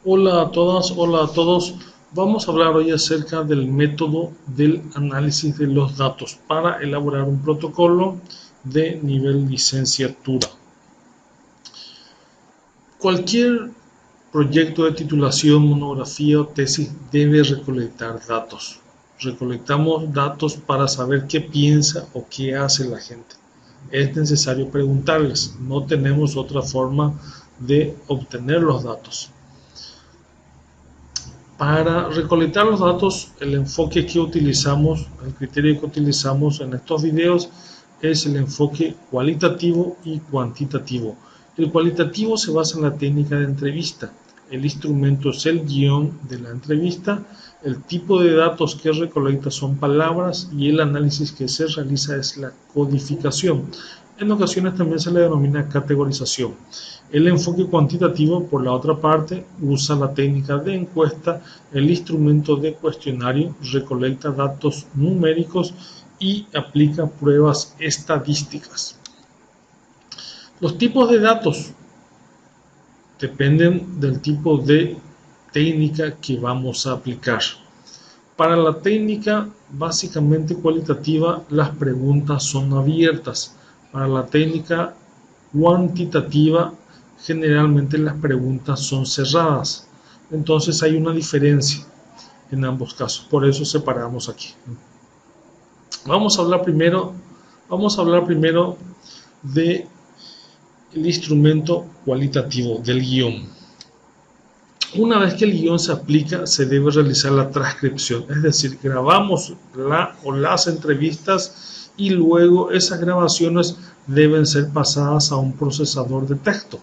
Hola a todas, hola a todos. Vamos a hablar hoy acerca del método del análisis de los datos para elaborar un protocolo de nivel licenciatura. Cualquier proyecto de titulación, monografía o tesis debe recolectar datos. Recolectamos datos para saber qué piensa o qué hace la gente. Es necesario preguntarles, no tenemos otra forma de obtener los datos. Para recolectar los datos, el enfoque que utilizamos, el criterio que utilizamos en estos videos es el enfoque cualitativo y cuantitativo. El cualitativo se basa en la técnica de entrevista. El instrumento es el guión de la entrevista. El tipo de datos que recolecta son palabras y el análisis que se realiza es la codificación. En ocasiones también se le denomina categorización. El enfoque cuantitativo, por la otra parte, usa la técnica de encuesta, el instrumento de cuestionario, recolecta datos numéricos y aplica pruebas estadísticas. Los tipos de datos dependen del tipo de técnica que vamos a aplicar. Para la técnica básicamente cualitativa, las preguntas son abiertas. Para la técnica cuantitativa, generalmente las preguntas son cerradas. Entonces hay una diferencia en ambos casos. Por eso separamos aquí. Vamos a hablar primero de el instrumento cualitativo del guión. Una vez que el guión se aplica, se debe realizar la transcripción, es decir, grabamos las entrevistas y luego esas grabaciones deben ser pasadas a un procesador de texto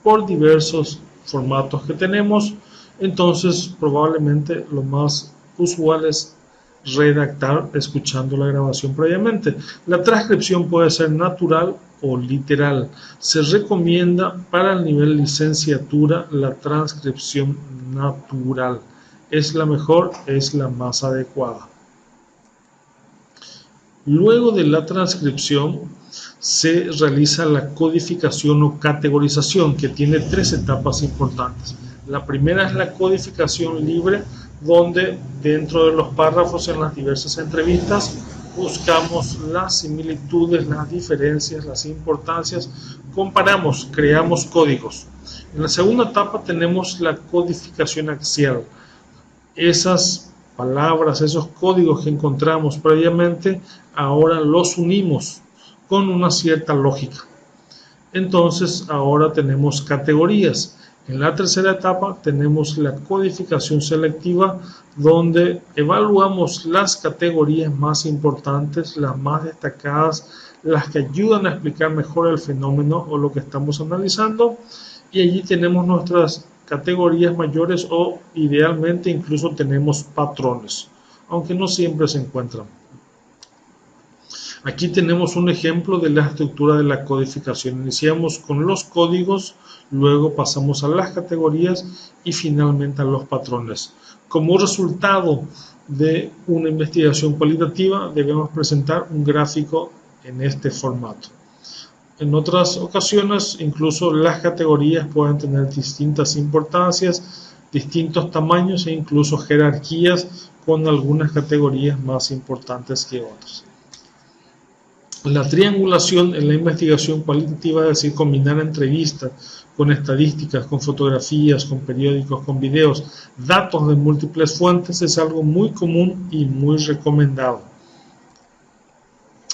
por diversos formatos que tenemos. Entonces, probablemente lo más usual es redactar escuchando la grabación previamente. La transcripción puede ser natural o literal. Se recomienda para el nivel licenciatura la transcripción natural. Es la mejor, es la más adecuada. Luego de la transcripción se realiza la codificación o categorización, que tiene tres etapas importantes. La primera es la codificación libre, donde dentro de los párrafos en las diversas entrevistas buscamos las similitudes, las diferencias, las importancias, comparamos, creamos códigos. En la segunda etapa tenemos la codificación axial. Esas palabras, esos códigos que encontramos previamente, ahora los unimos con una cierta lógica. Entonces ahora tenemos categorías. En la tercera etapa tenemos la codificación selectiva, donde evaluamos las categorías más importantes, las más destacadas, las que ayudan a explicar mejor el fenómeno o lo que estamos analizando, y allí tenemos nuestras categorías mayores o idealmente incluso tenemos patrones, aunque no siempre se encuentran. Aquí tenemos un ejemplo de la estructura de la codificación. Iniciamos con los códigos, luego pasamos a las categorías y finalmente a los patrones. Como resultado de una investigación cualitativa, debemos presentar un gráfico en este formato. En otras ocasiones, incluso las categorías pueden tener distintas importancias, distintos tamaños e incluso jerarquías, con algunas categorías más importantes que otras. La triangulación en la investigación cualitativa, es decir, combinar entrevistas con estadísticas, con fotografías, con periódicos, con videos, datos de múltiples fuentes, es algo muy común y muy recomendado.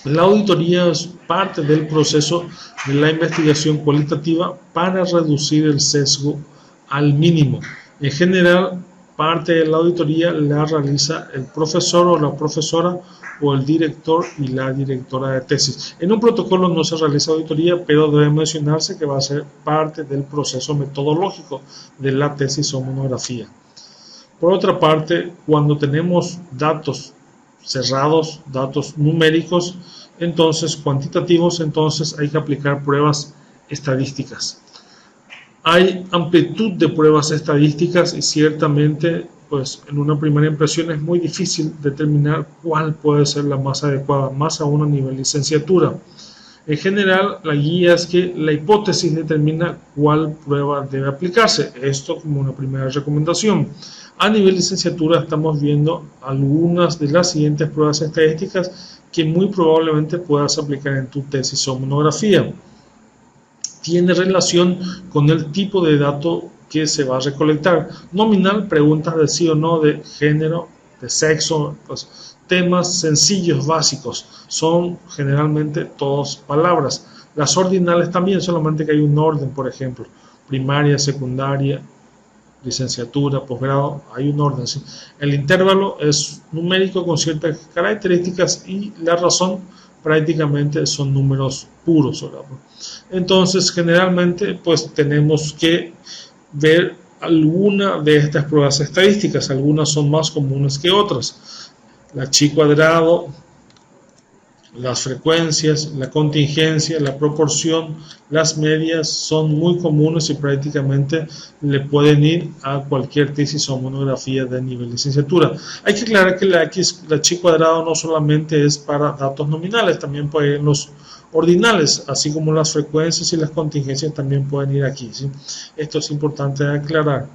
La auditoría es parte del proceso de la investigación cualitativa para reducir el sesgo al mínimo. En general, parte de la auditoría la realiza el profesor o la profesora o el director y la directora de tesis. En un protocolo no se realiza auditoría, pero debe mencionarse que va a ser parte del proceso metodológico de la tesis o monografía. Por otra parte, cuando tenemos datos cerrados, datos numéricos, entonces cuantitativos, entonces hay que aplicar pruebas estadísticas. Hay amplitud de pruebas estadísticas y ciertamente, pues en una primera impresión es muy difícil determinar cuál puede ser la más adecuada, más aún a nivel licenciatura. En general, la guía es que la hipótesis determina cuál prueba debe aplicarse. Esto como una primera recomendación. A nivel licenciatura estamos viendo algunas de las siguientes pruebas estadísticas que muy probablemente puedas aplicar en tu tesis o monografía. Tiene relación con el tipo de dato que se va a recolectar. Nominal, preguntas de sí o no, de género, de sexo, pues, temas sencillos, básicos. Son generalmente todas palabras. Las ordinales también, solamente que hay un orden, por ejemplo, primaria, secundaria, licenciatura, posgrado, hay un orden. ¿Sí? El intervalo es numérico con ciertas características y la razón prácticamente son números puros. ¿Verdad? Entonces, generalmente, pues tenemos que ver alguna de estas pruebas estadísticas. Algunas son más comunes que otras. La chi cuadrado, las frecuencias, la contingencia, la proporción, las medias son muy comunes y prácticamente le pueden ir a cualquier tesis o monografía de nivel licenciatura. Hay que aclarar que la chi cuadrado no solamente es para datos nominales, también puede ir en los ordinales, así como las frecuencias y las contingencias también pueden ir aquí. ¿Sí? Esto es importante aclarar.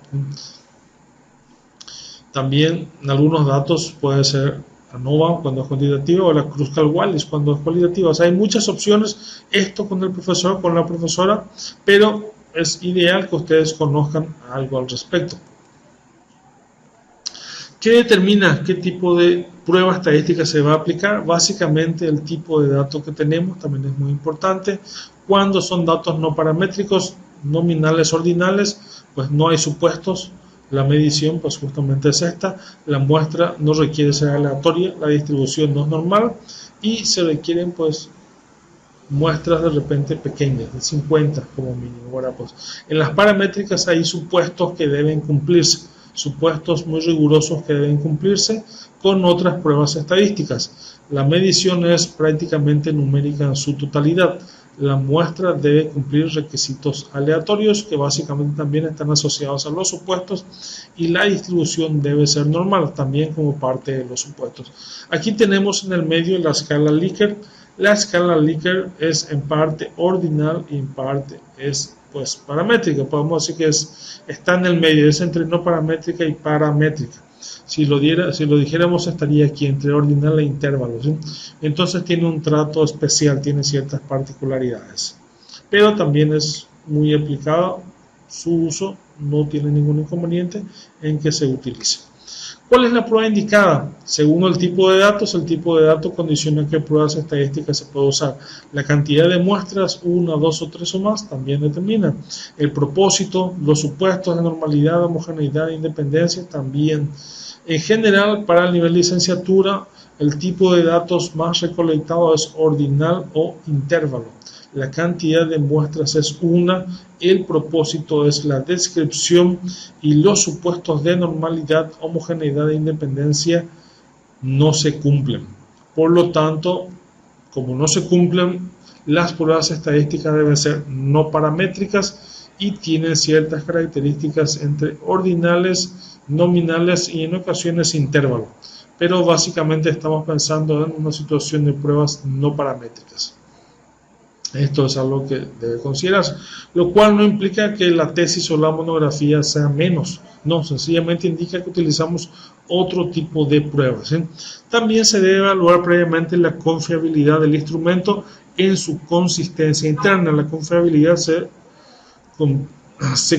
También en algunos datos puede ser ANOVA cuando es cuantitativa o la Kruskal-Wallis cuando es cualitativa. O sea, hay muchas opciones, esto con el profesor, con la profesora, pero es ideal que ustedes conozcan algo al respecto. ¿Qué determina qué tipo de prueba estadística se va a aplicar? Básicamente el tipo de datos que tenemos también es muy importante. Cuando son datos no paramétricos, nominales, ordinales, pues no hay supuestos. La medición pues justamente es esta. La muestra no requiere ser aleatoria, la distribución no es normal y se requieren pues muestras de repente pequeñas, de 50 como mínimo. Ahora, pues, en las paramétricas hay supuestos que deben cumplirse, supuestos muy rigurosos que deben cumplirse con otras pruebas estadísticas. La medición es prácticamente numérica en su totalidad. La muestra debe cumplir requisitos aleatorios que básicamente también están asociados a los supuestos y la distribución debe ser normal también como parte de los supuestos. Aquí tenemos en el medio la escala Likert. La escala Likert es en parte ordinal y en parte es pues paramétrica. Podemos decir que está en el medio, es entre no paramétrica y paramétrica. Si lo dijéramos estaría aquí entre ordinal e intervalo. ¿Sí? Entonces tiene un trato especial, tiene ciertas particularidades. Pero también es muy aplicado, su uso no tiene ningún inconveniente en que se utilice. ¿Cuál es la prueba indicada? Según el tipo de datos condiciona qué pruebas estadísticas se puede usar. La cantidad de muestras, 1, 2 o 3 o más, también determina. El propósito, los supuestos de normalidad, homogeneidad e independencia, también. En general, para el nivel de licenciatura, el tipo de datos más recolectado es ordinal o intervalo. La cantidad de muestras es 1, el propósito es la descripción y los supuestos de normalidad, homogeneidad e independencia no se cumplen. Por lo tanto, como no se cumplen, las pruebas estadísticas deben ser no paramétricas y tienen ciertas características entre ordinales, nominales y en ocasiones intervalo. Pero básicamente estamos pensando en una situación de pruebas no paramétricas. Esto es algo que debe considerarse, lo cual no implica que la tesis o la monografía sea menos, no, sencillamente indica que utilizamos otro tipo de pruebas. ¿Sí? También se debe evaluar previamente la confiabilidad del instrumento en su consistencia interna. La confiabilidad se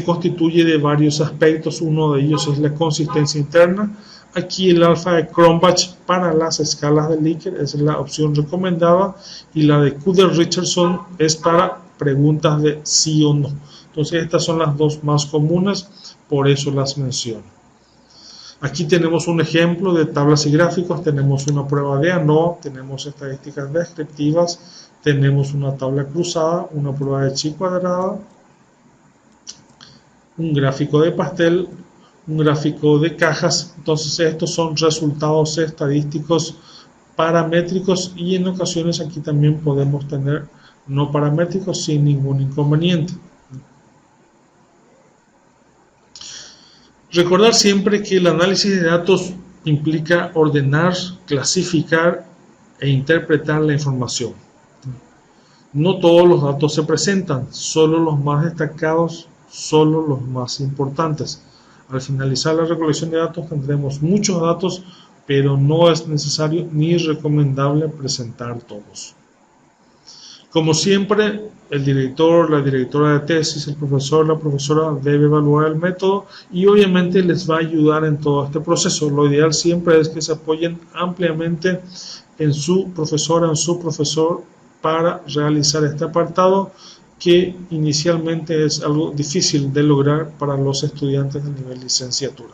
constituye de varios aspectos, uno de ellos es la consistencia interna. Aquí el alfa de Cronbach para las escalas de Likert es la opción recomendada y la de Kuder-Richardson es para preguntas de sí o no. Entonces estas son las dos más comunes, por eso las menciono. Aquí tenemos un ejemplo de tablas y gráficos, tenemos una prueba de ANOVA, tenemos estadísticas descriptivas, tenemos una tabla cruzada, una prueba de chi cuadrada, un gráfico de pastel, un gráfico de cajas. Entonces estos son resultados estadísticos paramétricos y en ocasiones aquí también podemos tener no paramétricos sin ningún inconveniente. Recordar siempre que el análisis de datos implica ordenar, clasificar e interpretar la información. No todos los datos se presentan, solo los más destacados, solo los más importantes. Al finalizar la recolección de datos tendremos muchos datos, pero no es necesario ni recomendable presentar todos. Como siempre, el director, la directora de tesis, el profesor, la profesora debe evaluar el método y obviamente les va a ayudar en todo este proceso. Lo ideal siempre es que se apoyen ampliamente en su profesora, en su profesor para realizar este apartado que inicialmente es algo difícil de lograr para los estudiantes de nivel licenciatura.